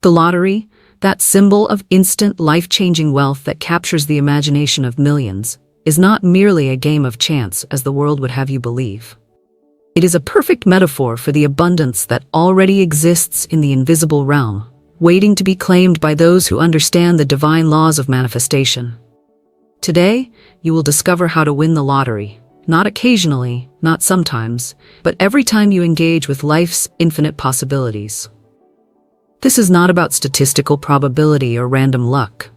The lottery, that symbol of instant life-changing wealth that captures the imagination of millions, is not merely a game of chance as the world would have you believe. It is a perfect metaphor for the abundance that already exists in the invisible realm, waiting to be claimed by those who understand the divine laws of manifestation. Today, you will discover how to win the lottery, not occasionally, not sometimes, but every time you engage with life's infinite possibilities. This is not about statistical probability or random luck.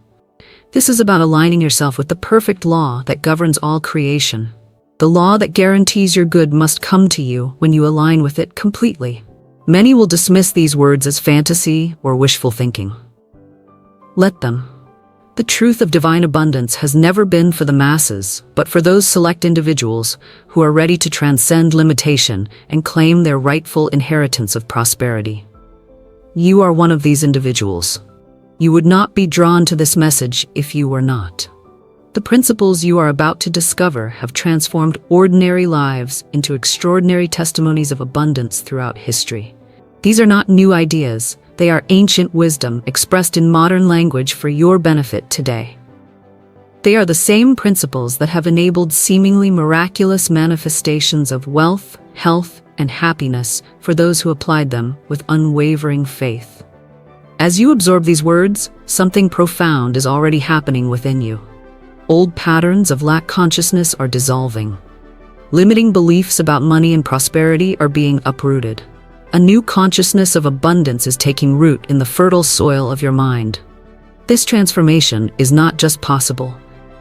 This is about aligning yourself with the perfect law that governs all creation. The law that guarantees your good must come to you when you align with it completely. Many will dismiss these words as fantasy or wishful thinking. Let them. The truth of divine abundance has never been for the masses, but for those select individuals who are ready to transcend limitation and claim their rightful inheritance of prosperity. You are one of these individuals. You would not be drawn to this message if you were not. The principles you are about to discover have transformed ordinary lives into extraordinary testimonies of abundance throughout history. These are not new ideas, they are ancient wisdom expressed in modern language for your benefit today. They are the same principles that have enabled seemingly miraculous manifestations of wealth, health, and happiness for those who applied them with unwavering faith. As you absorb these words, something profound is already happening within you. Old patterns of lack consciousness are dissolving. Limiting beliefs about money and prosperity are being uprooted. A new consciousness of abundance is taking root in the fertile soil of your mind. This transformation is not just possible,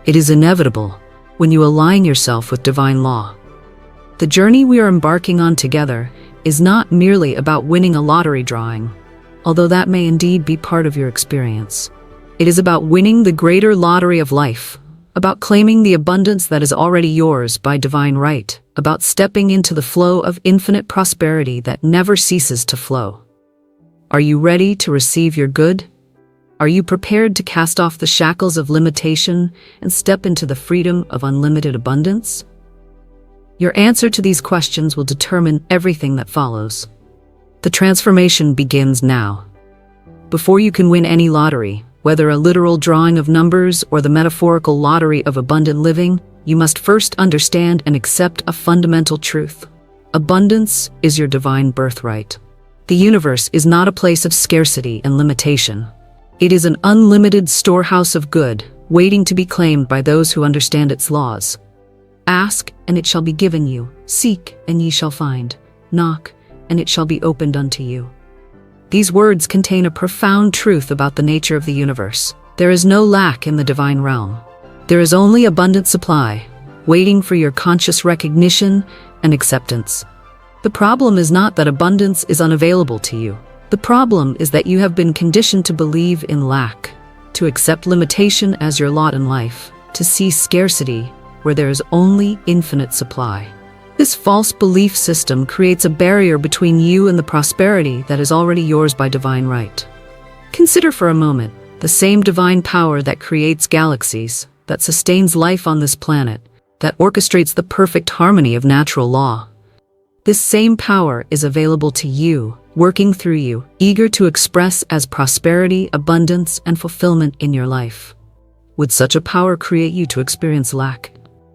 it is inevitable when you align yourself with divine law. The journey we are embarking on together is not merely about winning a lottery drawing, although that may indeed be part of your experience. It is about winning the greater lottery of life, about claiming the abundance that is already yours by divine right, about stepping into the flow of infinite prosperity that never ceases to flow. Are you ready to receive your good? Are you prepared to cast off the shackles of limitation and step into the freedom of unlimited abundance? Your answer to these questions will determine everything that follows. The transformation begins now. Before you can win any lottery, whether a literal drawing of numbers or the metaphorical lottery of abundant living, you must first understand and accept a fundamental truth. Abundance is your divine birthright. The universe is not a place of scarcity and limitation. It is an unlimited storehouse of good, waiting to be claimed by those who understand its laws. Ask, and it shall be given you. Seek, and ye shall find. Knock, and it shall be opened unto you. These words contain a profound truth about the nature of the universe. There is no lack in the divine realm. There is only abundant supply, waiting for your conscious recognition and acceptance. The problem is not that abundance is unavailable to you. The problem is that you have been conditioned to believe in lack, to accept limitation as your lot in life, to see scarcity where there is only infinite supply. This false belief system creates a barrier between you and the prosperity that is already yours by divine right. Consider for a moment the same divine power that creates galaxies, that sustains life on this planet, that orchestrates the perfect harmony of natural law. This same power is available to you, working through you, eager to express as prosperity, abundance, and fulfillment in your life. Would such a power create you to experience lack?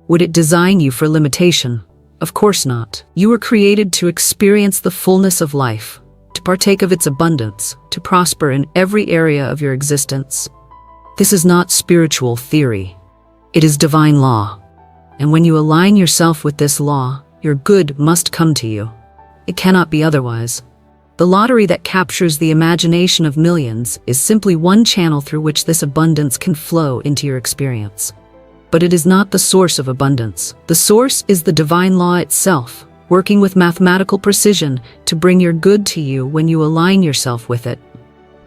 Would it design you for limitation? Of course not. You were created to experience the fullness of life, to partake of its abundance, to prosper in every area of your existence. This is not spiritual theory. It is divine law. And when you align yourself with this law, your good must come to you. It cannot be otherwise. The lottery that captures the imagination of millions is simply one channel through which this abundance can flow into your experience. But it is not the source of abundance. The source is the divine law itself, working with mathematical precision to bring your good to you when you align yourself with it.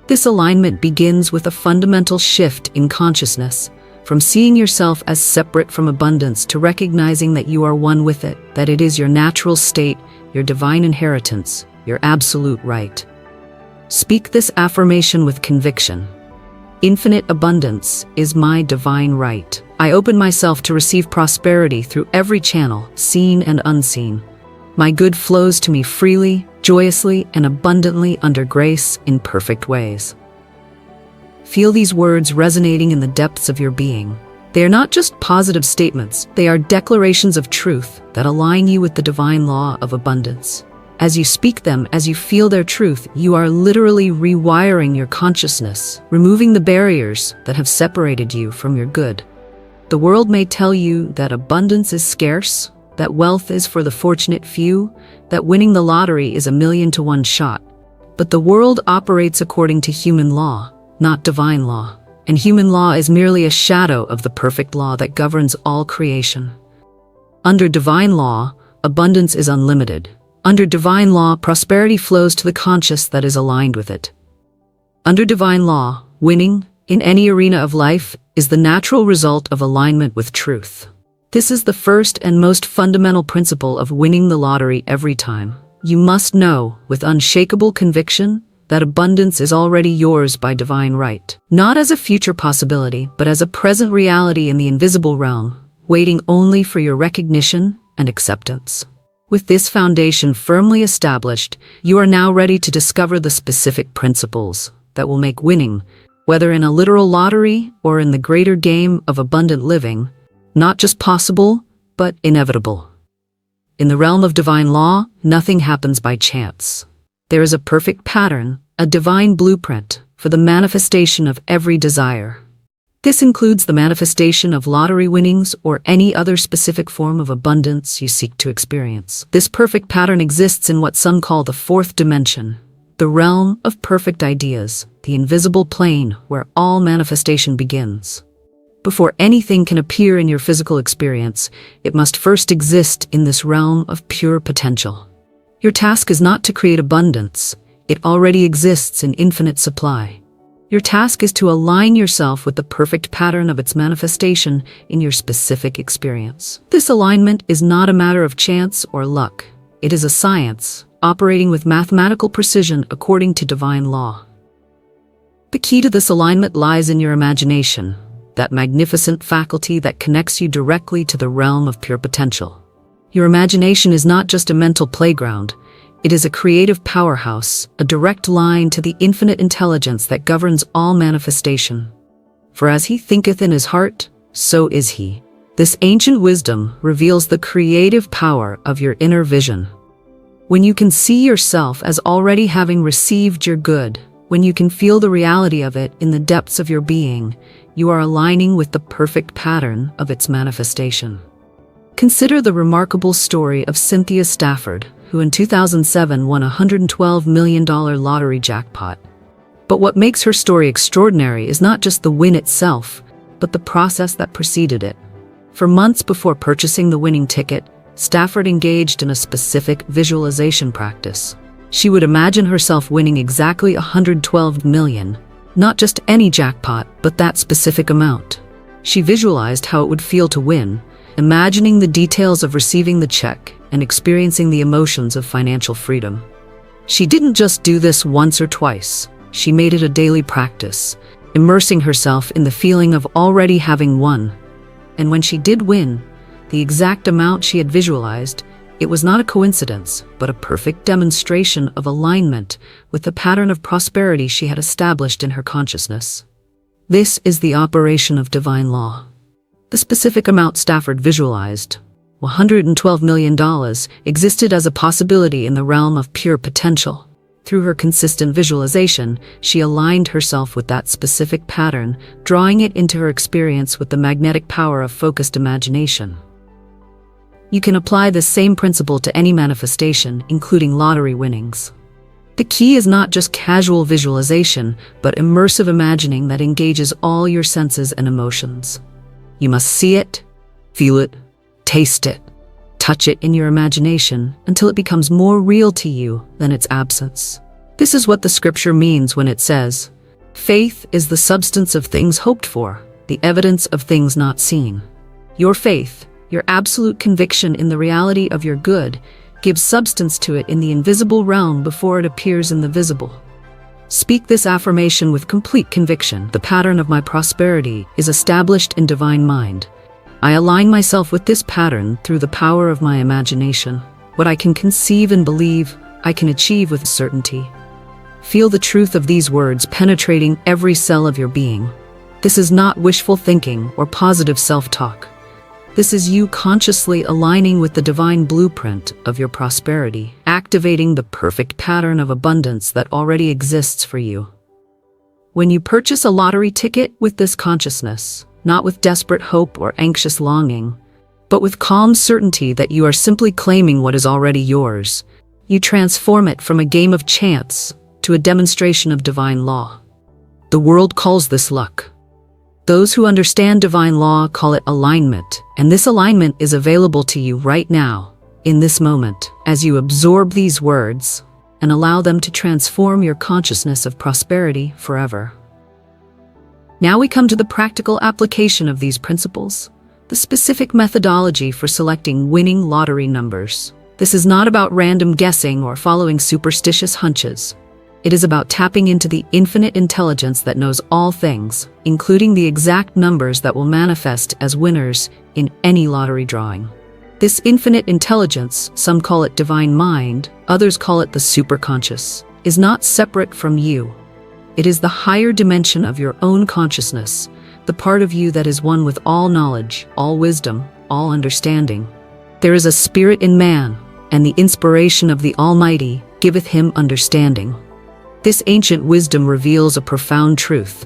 This alignment begins with a fundamental shift in consciousness, from seeing yourself as separate from abundance to recognizing that you are one with it, that it is your natural state, your divine inheritance, your absolute right. Speak this affirmation with conviction. Infinite abundance is my divine right. I open myself to receive prosperity through every channel, seen and unseen. My good flows to me freely, joyously, and abundantly under grace in perfect ways. Feel these words resonating in the depths of your being. They are not just positive statements, they are declarations of truth that align you with the divine law of abundance. As you speak them, as you feel their truth, you are literally rewiring your consciousness, removing the barriers that have separated you from your good. The world may tell you that abundance is scarce, that wealth is for the fortunate few, that winning the lottery is a 1,000,000-to-1 shot. But the world operates according to human law, not divine law. And human law is merely a shadow of the perfect law that governs all creation. Under divine law, abundance is unlimited. Under divine law, prosperity flows to the conscious that is aligned with it. Under divine law, winning, in any arena of life, is the natural result of alignment with truth. This is the first and most fundamental principle of winning the lottery every time. You must know, with unshakable conviction, that abundance is already yours by divine right. Not as a future possibility, but as a present reality in the invisible realm, waiting only for your recognition and acceptance. With this foundation firmly established, you are now ready to discover the specific principles that will make winning, whether in a literal lottery or in the greater game of abundant living, not just possible, but inevitable. In the realm of divine law, nothing happens by chance. There is a perfect pattern, a divine blueprint, for the manifestation of every desire. This includes the manifestation of lottery winnings or any other specific form of abundance you seek to experience. This perfect pattern exists in what some call the fourth dimension, the realm of perfect ideas, the invisible plane where all manifestation begins. Before anything can appear in your physical experience, it must first exist in this realm of pure potential. Your task is not to create abundance. It already exists in infinite supply. Your task is to align yourself with the perfect pattern of its manifestation in your specific experience. This alignment is not a matter of chance or luck. It is a science, operating with mathematical precision according to divine law. The key to this alignment lies in your imagination, that magnificent faculty that connects you directly to the realm of pure potential. Your imagination is not just a mental playground. It is a creative powerhouse, a direct line to the infinite intelligence that governs all manifestation. For as he thinketh in his heart, so is he. This ancient wisdom reveals the creative power of your inner vision. When you can see yourself as already having received your good, when you can feel the reality of it in the depths of your being, you are aligning with the perfect pattern of its manifestation. Consider the remarkable story of Cynthia Stafford, who in 2007 won a $112 million lottery jackpot. But what makes her story extraordinary is not just the win itself, but the process that preceded it. For months before purchasing the winning ticket, Stafford engaged in a specific visualization practice. She would imagine herself winning exactly $112 million, not just any jackpot, but that specific amount. She visualized how it would feel to win, imagining the details of receiving the check and experiencing the emotions of financial freedom. She didn't just do this once or twice. She made it a daily practice, immersing herself in the feeling of already having won. And when she did win, the exact amount she had visualized, it was not a coincidence, but a perfect demonstration of alignment with the pattern of prosperity she had established in her consciousness. This is the operation of divine law. The specific amount Stafford visualized, $112 million, existed as a possibility in the realm of pure potential. Through her consistent visualization, she aligned herself with that specific pattern, drawing it into her experience with the magnetic power of focused imagination. You can apply this same principle to any manifestation, including lottery winnings. The key is not just casual visualization, but immersive imagining that engages all your senses and emotions. You must see it, feel it, taste it, touch it in your imagination until it becomes more real to you than its absence. This is what the scripture means when it says, "Faith is the substance of things hoped for, the evidence of things not seen." Your faith, your absolute conviction in the reality of your good, gives substance to it in the invisible realm before it appears in the visible. Speak this affirmation with complete conviction. The pattern of my prosperity is established in divine mind. I align myself with this pattern through the power of my imagination. What I can conceive and believe, I can achieve with certainty. Feel the truth of these words penetrating every cell of your being. This is not wishful thinking or positive self-talk. This is you consciously aligning with the divine blueprint of your prosperity, activating the perfect pattern of abundance that already exists for you. When you purchase a lottery ticket with this consciousness, not with desperate hope or anxious longing, but with calm certainty that you are simply claiming what is already yours, you transform it from a game of chance to a demonstration of divine law. The world calls this luck. Those who understand divine law call it alignment, and this alignment is available to you right now, in this moment, as you absorb these words and allow them to transform your consciousness of prosperity forever. Now we come to the practical application of these principles, the specific methodology for selecting winning lottery numbers. This is not about random guessing or following superstitious hunches. It is about tapping into the infinite intelligence that knows all things, including the exact numbers that will manifest as winners in any lottery drawing. This infinite intelligence, some call it divine mind, others call it the superconscious, is not separate from you. It is the higher dimension of your own consciousness, the part of you that is one with all knowledge, all wisdom, all understanding. There is a spirit in man, and the inspiration of the Almighty giveth him understanding. This ancient wisdom reveals a profound truth.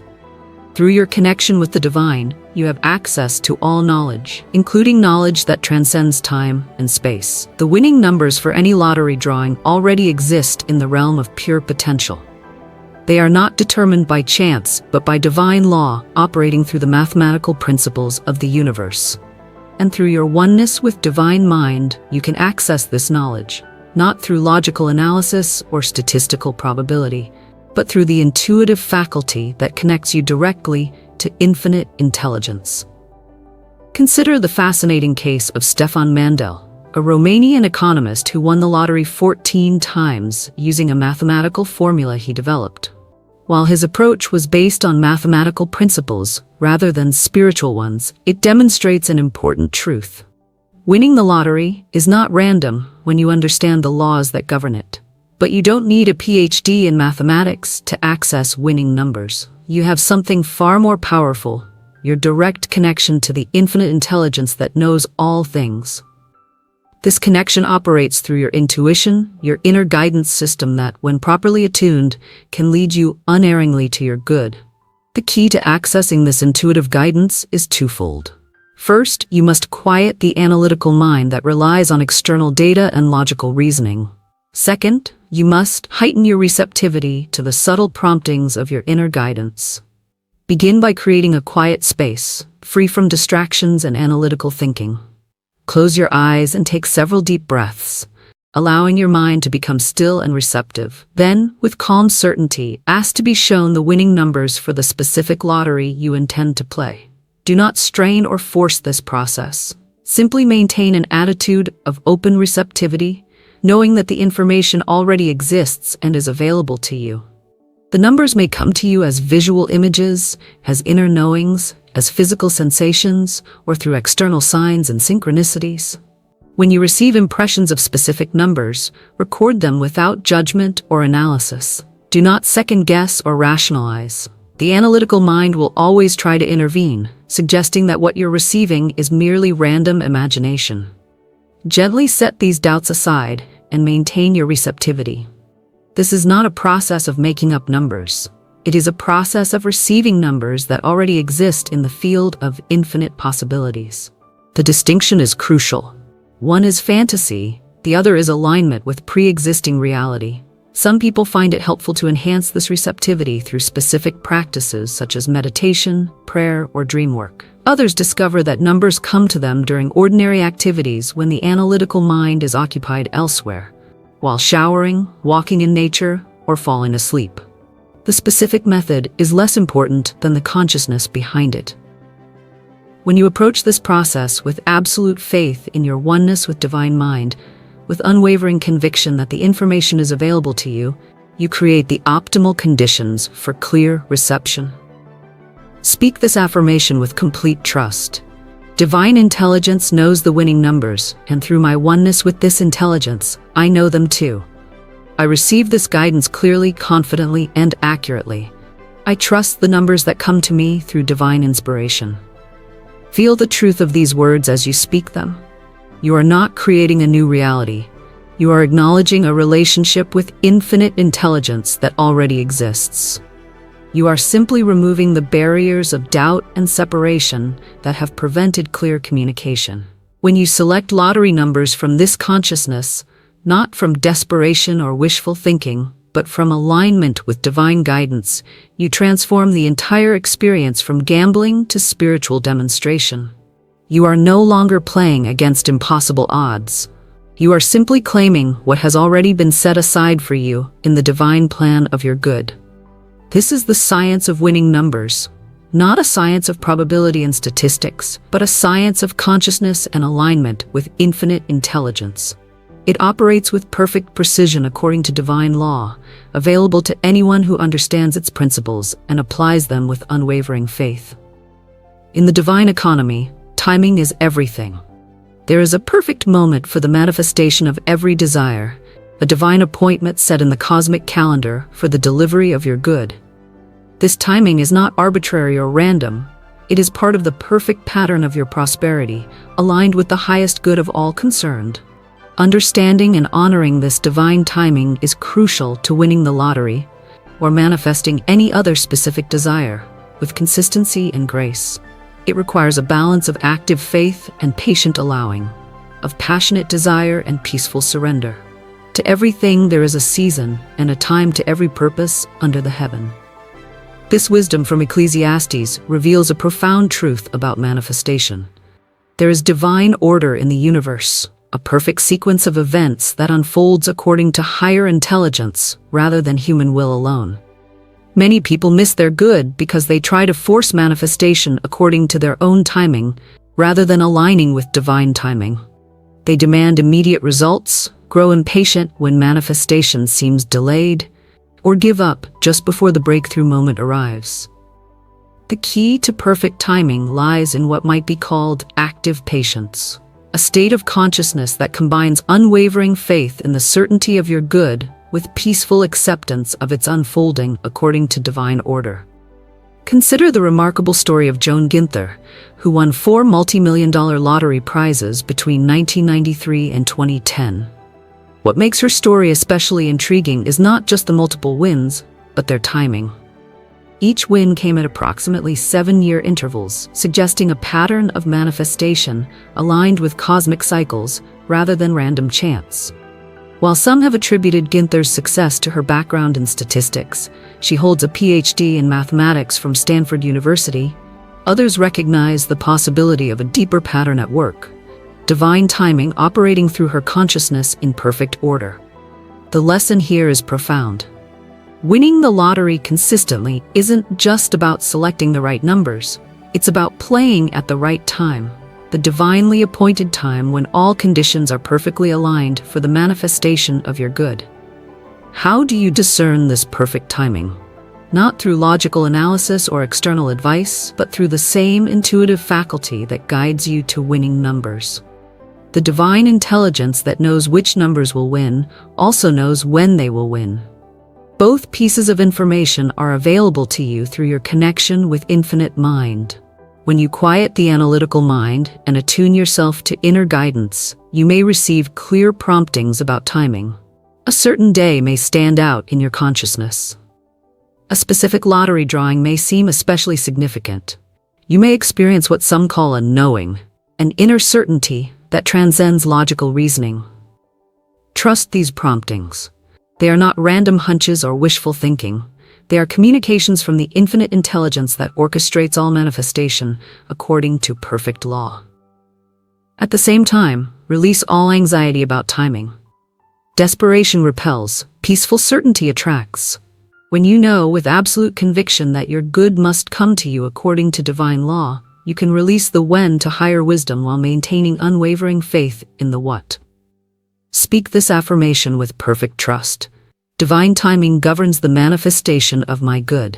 Through your connection with the divine, you have access to all knowledge, including knowledge that transcends time and space. The winning numbers for any lottery drawing already exist in the realm of pure potential. They are not determined by chance, but by divine law operating through the mathematical principles of the universe. And through your oneness with divine mind, you can access this knowledge, not through logical analysis or statistical probability, but through the intuitive faculty that connects you directly to infinite intelligence. Consider the fascinating case of Stefan Mandel, a Romanian economist who won the lottery 14 times using a mathematical formula he developed. While his approach was based on mathematical principles rather than spiritual ones, it demonstrates an important truth. Winning the lottery is not random when you understand the laws that govern it. But you don't need a PhD in mathematics to access winning numbers. You have something far more powerful, your direct connection to the infinite intelligence that knows all things. This connection operates through your intuition, your inner guidance system that, when properly attuned, can lead you unerringly to your good. The key to accessing this intuitive guidance is twofold. First, you must quiet the analytical mind that relies on external data and logical reasoning. Second, you must heighten your receptivity to the subtle promptings of your inner guidance. Begin by creating a quiet space, free from distractions and analytical thinking. Close your eyes and take several deep breaths, allowing your mind to become still and receptive. Then, with calm certainty, ask to be shown the winning numbers for the specific lottery you intend to play. Do not strain or force this process. Simply maintain an attitude of open receptivity, knowing that the information already exists and is available to you. The numbers may come to you as visual images, as inner knowings, as physical sensations, or through external signs and synchronicities. When you receive impressions of specific numbers, record them without judgment or analysis. Do not second-guess or rationalize. The analytical mind will always try to intervene, suggesting that what you're receiving is merely random imagination. Gently set these doubts aside and maintain your receptivity. This is not a process of making up numbers. It is a process of receiving numbers that already exist in the field of infinite possibilities. The distinction is crucial. One is fantasy, the other is alignment with pre-existing reality. Some people find it helpful to enhance this receptivity through specific practices such as meditation, prayer, or dream work. Others discover that numbers come to them during ordinary activities when the analytical mind is occupied elsewhere, while showering, walking in nature, or falling asleep. The specific method is less important than the consciousness behind it. When you approach this process with absolute faith in your oneness with divine mind, with unwavering conviction that the information is available to you, you create the optimal conditions for clear reception. Speak this affirmation with complete trust. Divine intelligence knows the winning numbers, and through my oneness with this intelligence, I know them too. I receive this guidance clearly, confidently, and accurately. I trust the numbers that come to me through divine inspiration. Feel the truth of these words as you speak them. You are not creating a new reality. You are acknowledging a relationship with infinite intelligence that already exists. You are simply removing the barriers of doubt and separation that have prevented clear communication. When you select lottery numbers from this consciousness, not from desperation or wishful thinking, but from alignment with divine guidance, you transform the entire experience from gambling to spiritual demonstration. You are no longer playing against impossible odds. You are simply claiming what has already been set aside for you in the divine plan of your good. This is the science of winning numbers, not a science of probability and statistics, but a science of consciousness and alignment with infinite intelligence. It operates with perfect precision according to divine law, available to anyone who understands its principles and applies them with unwavering faith. In the divine economy, timing is everything. There is a perfect moment for the manifestation of every desire, a divine appointment set in the cosmic calendar for the delivery of your good. This timing is not arbitrary or random. It is part of the perfect pattern of your prosperity, aligned with the highest good of all concerned. Understanding and honoring this divine timing is crucial to winning the lottery or manifesting any other specific desire with consistency and grace. It requires a balance of active faith and patient allowing, of passionate desire and peaceful surrender. To everything there is a season and a time to every purpose under the heaven. This wisdom from Ecclesiastes reveals a profound truth about manifestation. There is divine order in the universe, a perfect sequence of events that unfolds according to higher intelligence rather than human will alone. Many people miss their good because they try to force manifestation according to their own timing rather than aligning with divine timing. They demand immediate results, grow impatient when manifestation seems delayed, or give up just before the breakthrough moment arrives. The key to perfect timing lies in what might be called active patience, a state of consciousness that combines unwavering faith in the certainty of your good with peaceful acceptance of its unfolding according to divine order. Consider the remarkable story of Joan Ginther, who won 4 multi-million-dollar lottery prizes between 1993 and 2010. What makes her story especially intriguing is not just the multiple wins, but their timing. Each win came at approximately 7-year intervals, suggesting a pattern of manifestation aligned with cosmic cycles rather than random chance. While some have attributed Ginther's success to her background in statistics, she holds a PhD in mathematics from Stanford University, others recognize the possibility of a deeper pattern at work. Divine timing operating through her consciousness in perfect order. The lesson here is profound. Winning the lottery consistently isn't just about selecting the right numbers. It's about playing at the right time, the divinely appointed time when all conditions are perfectly aligned for the manifestation of your good. How do you discern this perfect timing? Not through logical analysis or external advice, but through the same intuitive faculty that guides you to winning numbers. The divine intelligence that knows which numbers will win also knows when they will win. Both pieces of information are available to you through your connection with infinite mind. When you quiet the analytical mind and attune yourself to inner guidance, you may receive clear promptings about timing. A certain day may stand out in your consciousness. A specific lottery drawing may seem especially significant. You may experience what some call a knowing, an inner certainty that transcends logical reasoning. Trust these promptings. They are not random hunches or wishful thinking. They are communications from the infinite intelligence that orchestrates all manifestation according to perfect law. At the same time, release all anxiety about timing. Desperation repels, peaceful certainty attracts. When you know with absolute conviction that your good must come to you according to divine law, you can release the when to higher wisdom while maintaining unwavering faith in the what. Speak this affirmation with perfect trust. Divine timing governs the manifestation of my good.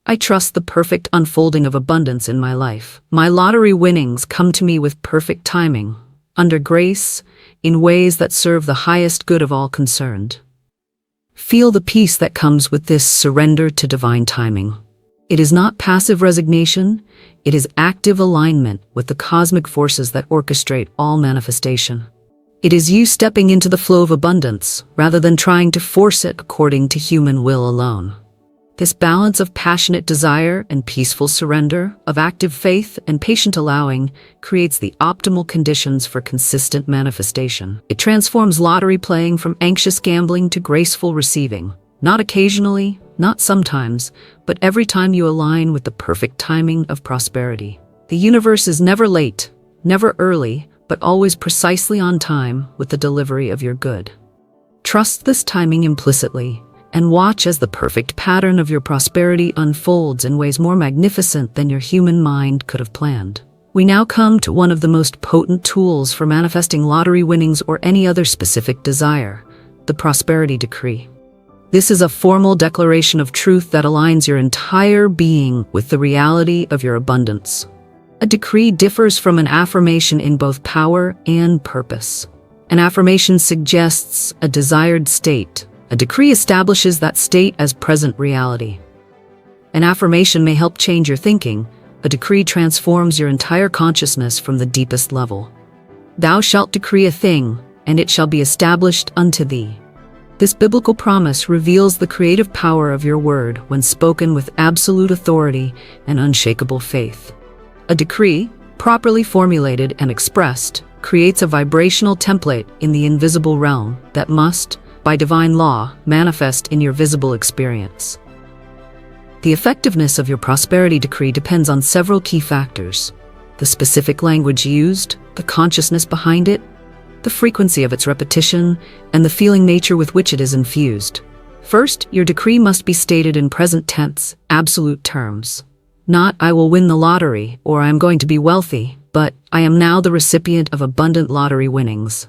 I trust the perfect unfolding of abundance in my life. My lottery winnings come to me with perfect timing, under grace, in ways that serve the highest good of all concerned. Feel the peace that comes with this surrender to divine timing. It is not passive resignation, it is active alignment with the cosmic forces that orchestrate all manifestation. It is you stepping into the flow of abundance rather than trying to force it according to human will alone. This balance of passionate desire and peaceful surrender, of active faith and patient allowing, creates the optimal conditions for consistent manifestation. It transforms lottery playing from anxious gambling to graceful receiving. Not occasionally, not sometimes, but every time you align with the perfect timing of prosperity. The universe is never late, never early, but always precisely on time with the delivery of your good. Trust this timing implicitly, and watch as the perfect pattern of your prosperity unfolds in ways more magnificent than your human mind could have planned. We now come to one of the most potent tools for manifesting lottery winnings or any other specific desire, the prosperity decree. This is a formal declaration of truth that aligns your entire being with the reality of your abundance. A decree differs from an affirmation in both power and purpose. An affirmation suggests a desired state. A decree establishes that state as present reality. An affirmation may help change your thinking. A decree transforms your entire consciousness from the deepest level. Thou shalt decree a thing, and it shall be established unto thee. This biblical promise reveals the creative power of your word when spoken with absolute authority and unshakable faith. A decree, properly formulated and expressed, creates a vibrational template in the invisible realm that must, by divine law, manifest in your visible experience. The effectiveness of your prosperity decree depends on several key factors: the specific language used, the consciousness behind it, the frequency of its repetition, and the feeling nature with which it is infused. First, your decree must be stated in present tense, absolute terms. Not, I will win the lottery, or I am going to be wealthy, but I am now the recipient of abundant lottery winnings.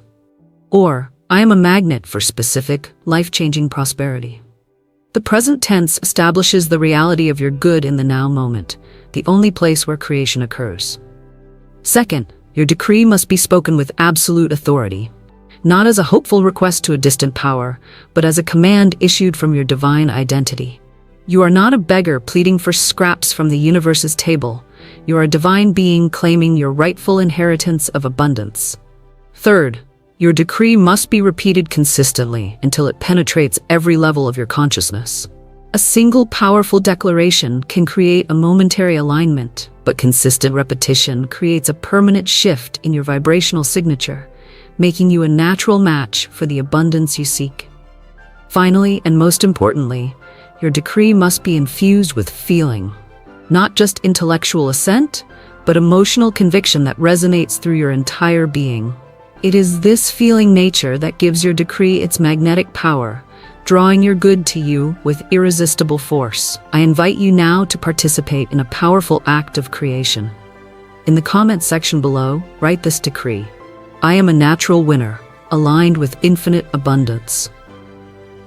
Or, I am a magnet for specific, life-changing prosperity. The present tense establishes the reality of your good in the now moment, the only place where creation occurs. Second, your decree must be spoken with absolute authority, not as a hopeful request to a distant power, but as a command issued from your divine identity. You are not a beggar pleading for scraps from the universe's table. You are a divine being claiming your rightful inheritance of abundance. Third, your decree must be repeated consistently until it penetrates every level of your consciousness. A single powerful declaration can create a momentary alignment, but consistent repetition creates a permanent shift in your vibrational signature, making you a natural match for the abundance you seek. Finally, and most importantly, your decree must be infused with feeling, not just intellectual assent, but emotional conviction that resonates through your entire being. It is this feeling nature that gives your decree its magnetic power, drawing your good to you with irresistible force. I invite you now to participate in a powerful act of creation. In the comment section below, write this decree: I am a natural winner, aligned with infinite abundance.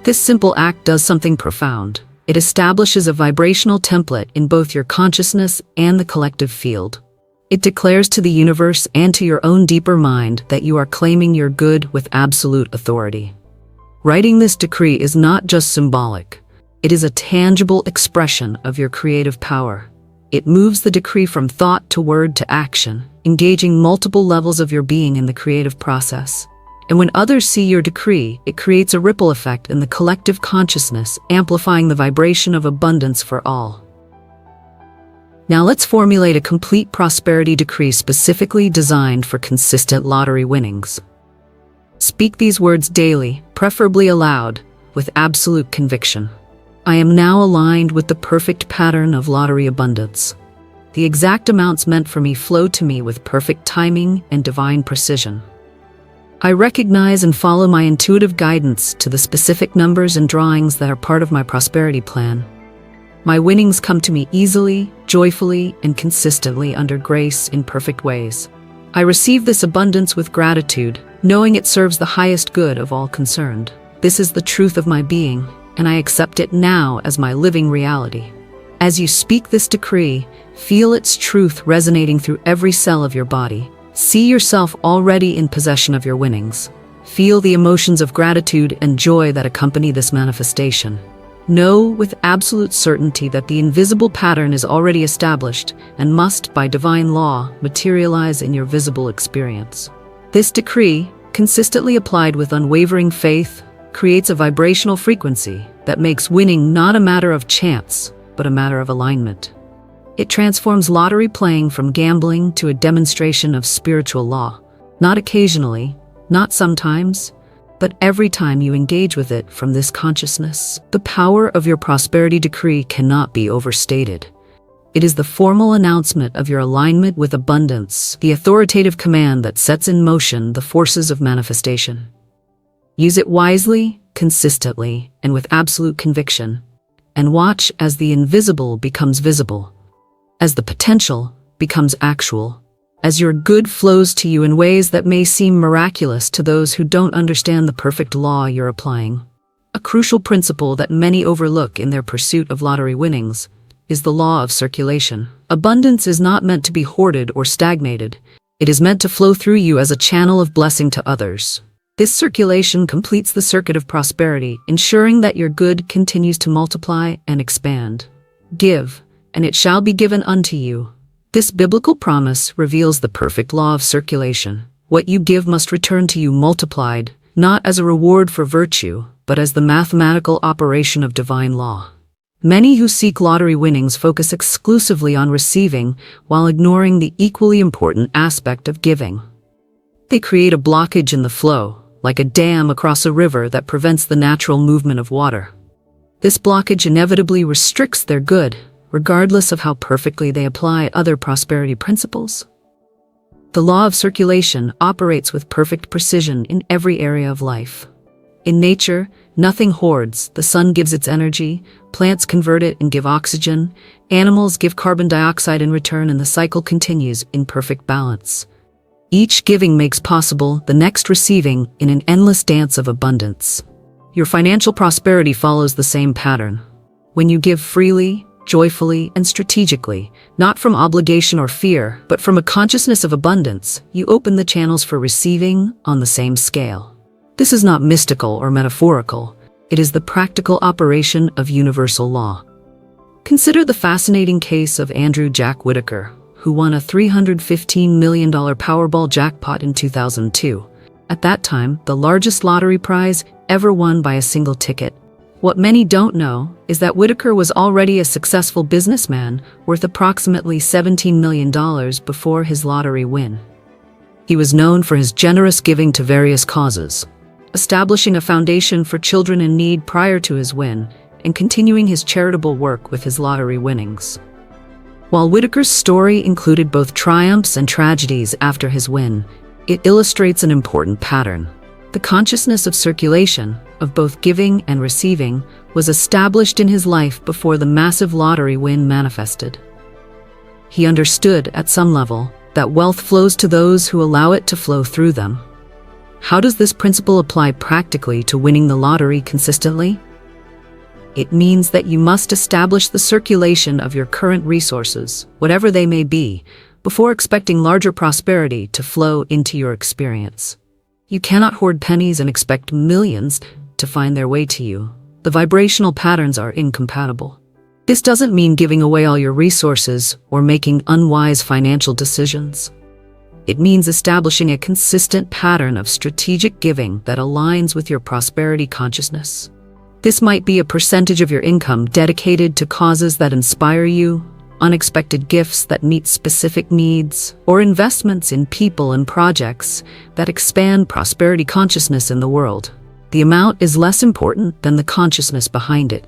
This simple act does something profound. It establishes a vibrational template in both your consciousness and the collective field. It declares to the universe and to your own deeper mind that you are claiming your good with absolute authority. Writing this decree is not just symbolic. It is a tangible expression of your creative power. It moves the decree from thought to word to action, engaging multiple levels of your being in the creative process. And when others see your decree, it creates a ripple effect in the collective consciousness, amplifying the vibration of abundance for all. Now let's formulate a complete prosperity decree specifically designed for consistent lottery winnings. Speak these words daily, preferably aloud, with absolute conviction. I am now aligned with the perfect pattern of lottery abundance. The exact amounts meant for me flow to me with perfect timing and divine precision. I recognize and follow my intuitive guidance to the specific numbers and drawings that are part of my prosperity plan. My winnings come to me easily, joyfully, and consistently under grace in perfect ways. I receive this abundance with gratitude, knowing it serves the highest good of all concerned. This is the truth of my being, and I accept it now as my living reality. As you speak this decree, feel its truth resonating through every cell of your body. See yourself already in possession of your winnings. Feel the emotions of gratitude and joy that accompany this manifestation. Know with absolute certainty that the invisible pattern is already established and must, by divine law, materialize in your visible experience. This decree, consistently applied with unwavering faith, creates a vibrational frequency that makes winning not a matter of chance, but a matter of alignment. It transforms lottery playing from gambling to a demonstration of spiritual law, not occasionally, not sometimes, but every time you engage with it from this consciousness. The power of your prosperity decree cannot be overstated. It is the formal announcement of your alignment with abundance, the authoritative command that sets in motion the forces of manifestation. Use it wisely, consistently, and with absolute conviction, and watch as the invisible becomes visible, as the potential becomes actual, as your good flows to you in ways that may seem miraculous to those who don't understand the perfect law you're applying. A crucial principle that many overlook in their pursuit of lottery winnings is the law of circulation. Abundance is not meant to be hoarded or stagnated. It is meant to flow through you as a channel of blessing to others. This circulation completes the circuit of prosperity, ensuring that your good continues to multiply and expand. Give, and it shall be given unto you. This biblical promise reveals the perfect law of circulation. What you give must return to you multiplied, not as a reward for virtue, but as the mathematical operation of divine law. Many who seek lottery winnings focus exclusively on receiving while ignoring the equally important aspect of giving. They create a blockage in the flow, like a dam across a river that prevents the natural movement of water. This blockage inevitably restricts their good, regardless of how perfectly they apply other prosperity principles. The law of circulation operates with perfect precision in every area of life. In nature, nothing hoards. The sun gives its energy, plants convert it and give oxygen, animals give carbon dioxide in return, and the cycle continues in perfect balance. Each giving makes possible the next receiving in an endless dance of abundance. Your financial prosperity follows the same pattern. When you give freely, joyfully, and strategically, not from obligation or fear, but from a consciousness of abundance, you open the channels for receiving on the same scale. This is not mystical or metaphorical. It is the practical operation of universal law. Consider the fascinating case of Andrew Jack Whitaker, who won a $315 million Powerball jackpot in 2002. At that time, the largest lottery prize ever won by a single ticket. What many don't know is that Whitaker was already a successful businessman worth approximately $17 million before his lottery win. He was known for his generous giving to various causes, establishing a foundation for children in need prior to his win, and continuing his charitable work with his lottery winnings. While Whitaker's story included both triumphs and tragedies after his win, it illustrates an important pattern. The consciousness of circulation, of both giving and receiving, was established in his life before the massive lottery win manifested. He understood, at some level, that wealth flows to those who allow it to flow through them. How does this principle apply practically to winning the lottery consistently? It means that you must establish the circulation of your current resources, whatever they may be, before expecting larger prosperity to flow into your experience. You cannot hoard pennies and expect millions to find their way to you. The vibrational patterns are incompatible. This doesn't mean giving away all your resources or making unwise financial decisions. It means establishing a consistent pattern of strategic giving that aligns with your prosperity consciousness. This might be a percentage of your income dedicated to causes that inspire you, unexpected gifts that meet specific needs, or investments in people and projects that expand prosperity consciousness in the world. The amount is less important than the consciousness behind it.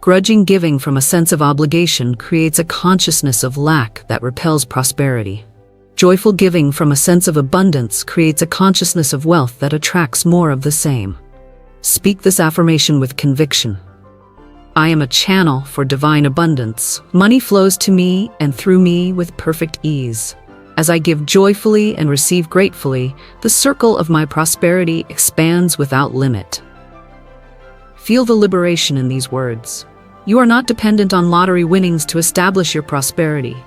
Grudging giving from a sense of obligation creates a consciousness of lack that repels prosperity. Joyful giving from a sense of abundance creates a consciousness of wealth that attracts more of the same. Speak this affirmation with conviction. I am a channel for divine abundance. Money flows to me and through me with perfect ease. As I give joyfully and receive gratefully, the circle of my prosperity expands without limit. Feel the liberation in these words. You are not dependent on lottery winnings to establish your prosperity.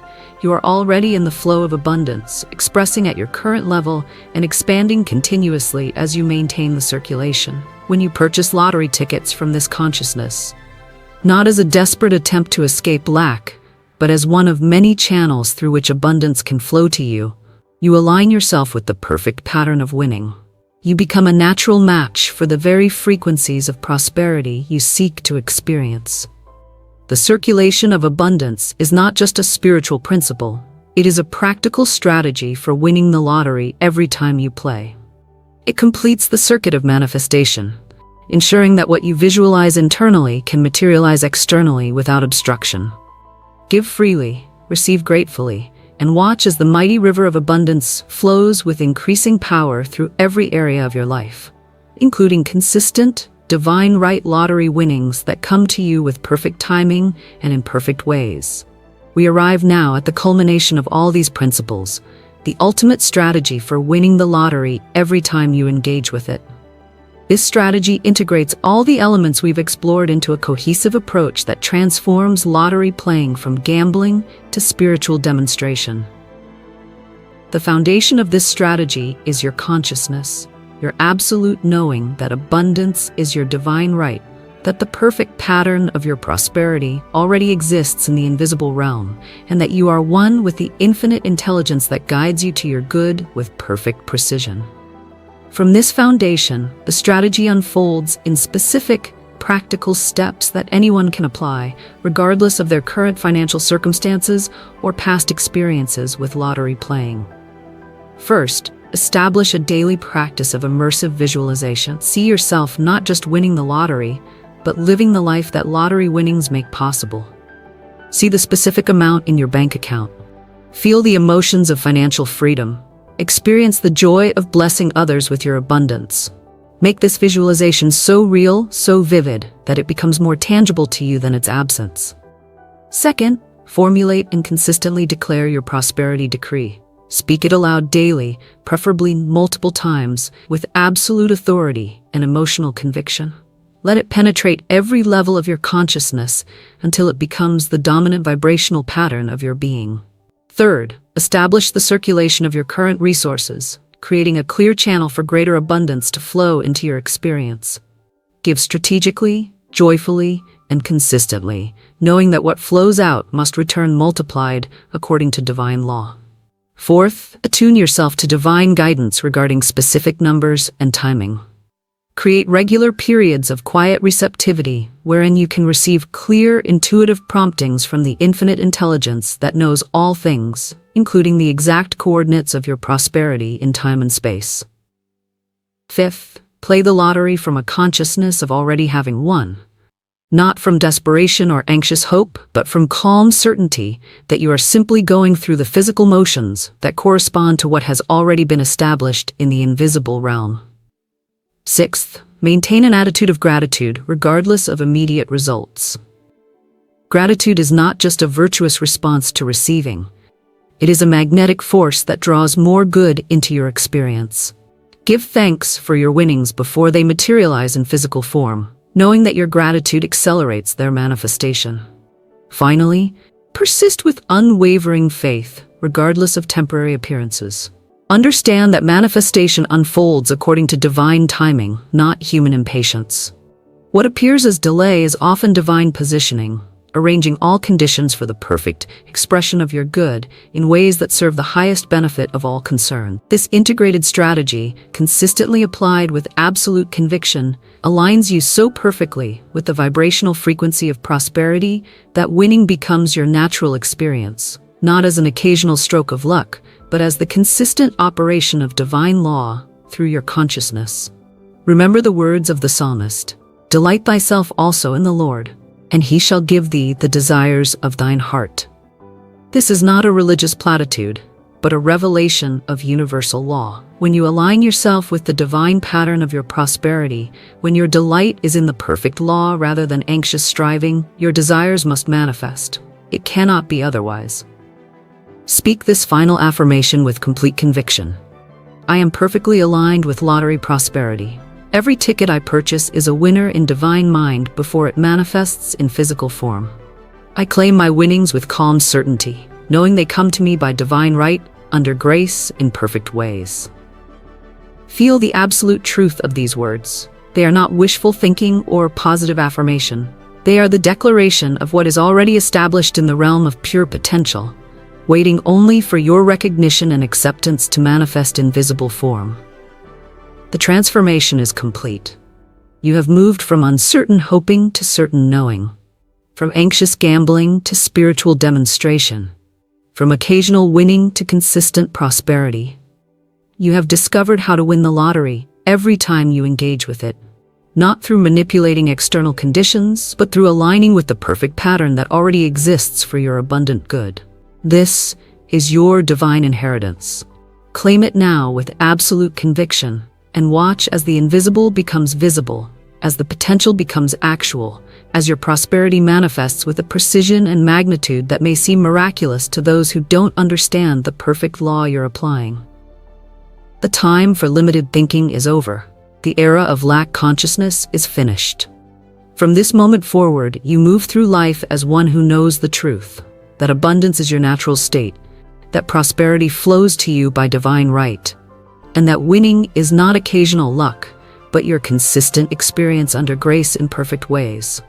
You are already in the flow of abundance, expressing at your current level and expanding continuously as you maintain the circulation. When you purchase lottery tickets from this consciousness, not as a desperate attempt to escape lack, but as one of many channels through which abundance can flow to you, you align yourself with the perfect pattern of winning. You become a natural match for the very frequencies of prosperity you seek to experience. The circulation of abundance is not just a spiritual principle, it is a practical strategy for winning the lottery every time you play. It completes the circuit of manifestation, ensuring that what you visualize internally can materialize externally without obstruction. Give freely, receive gratefully, and watch as the mighty river of abundance flows with increasing power through every area of your life, including consistent, divine right lottery winnings that come to you with perfect timing and in perfect ways. We arrive now at the culmination of all these principles, the ultimate strategy for winning the lottery every time you engage with it. This strategy integrates all the elements we've explored into a cohesive approach that transforms lottery playing from gambling to spiritual demonstration. The foundation of this strategy is your consciousness, your absolute knowing that abundance is your divine right, that the perfect pattern of your prosperity already exists in the invisible realm, and that you are one with the infinite intelligence that guides you to your good with perfect precision. From this foundation, the strategy unfolds in specific, practical steps that anyone can apply, regardless of their current financial circumstances or past experiences with lottery playing. First, establish a daily practice of immersive visualization. See yourself not just winning the lottery, but living the life that lottery winnings make possible. See the specific amount in your bank account. Feel the emotions of financial freedom. Experience the joy of blessing others with your abundance. Make this visualization so real, so vivid, that it becomes more tangible to you than its absence. Second, formulate and consistently declare your prosperity decree. Speak it aloud daily, preferably multiple times, with absolute authority and emotional conviction. Let it penetrate every level of your consciousness until it becomes the dominant vibrational pattern of your being. Third, establish the circulation of your current resources, creating a clear channel for greater abundance to flow into your experience. Give strategically, joyfully, and consistently, knowing that what flows out must return multiplied according to divine law. Fourth, attune yourself to divine guidance regarding specific numbers and timing. Create regular periods of quiet receptivity wherein you can receive clear, intuitive promptings from the infinite intelligence that knows all things, including the exact coordinates of your prosperity in time and space. Fifth, play the lottery from a consciousness of already having won. Not from desperation or anxious hope, but from calm certainty that you are simply going through the physical motions that correspond to what has already been established in the invisible realm. Sixth, maintain an attitude of gratitude regardless of immediate results. Gratitude is not just a virtuous response to receiving. It is a magnetic force that draws more good into your experience. Give thanks for your winnings before they materialize in physical form, knowing that your gratitude accelerates their manifestation. Finally, persist with unwavering faith, regardless of temporary appearances. Understand that manifestation unfolds according to divine timing, not human impatience. What appears as delay is often divine positioning, arranging all conditions for the perfect expression of your good in ways that serve the highest benefit of all concerned. This integrated strategy, consistently applied with absolute conviction, aligns you so perfectly with the vibrational frequency of prosperity that winning becomes your natural experience, not as an occasional stroke of luck, but as the consistent operation of divine law through your consciousness. Remember the words of the psalmist, "Delight thyself also in the Lord, and he shall give thee the desires of thine heart." This is not a religious platitude, but a revelation of universal law. When you align yourself with the divine pattern of your prosperity, when your delight is in the perfect law rather than anxious striving, your desires must manifest. It cannot be otherwise. Speak this final affirmation with complete conviction. I am perfectly aligned with lottery prosperity. Every ticket I purchase is a winner in divine mind before it manifests in physical form. I claim my winnings with calm certainty, knowing they come to me by divine right, under grace, in perfect ways. Feel the absolute truth of these words. They are not wishful thinking or positive affirmation. They are the declaration of what is already established in the realm of pure potential, waiting only for your recognition and acceptance to manifest in visible form. The transformation is complete. You have moved from uncertain hoping to certain knowing, from anxious gambling to spiritual demonstration, from occasional winning to consistent prosperity. You have discovered how to win the lottery every time you engage with it, not through manipulating external conditions, but through aligning with the perfect pattern that already exists for your abundant good. This is your divine inheritance. Claim it now with absolute conviction, and watch as the invisible becomes visible, as the potential becomes actual, as your prosperity manifests with a precision and magnitude that may seem miraculous to those who don't understand the perfect law you're applying. The time for limited thinking is over. The era of lack consciousness is finished. From this moment forward, you move through life as one who knows the truth, that abundance is your natural state, that prosperity flows to you by divine right, and that winning is not occasional luck, but your consistent experience under grace in perfect ways.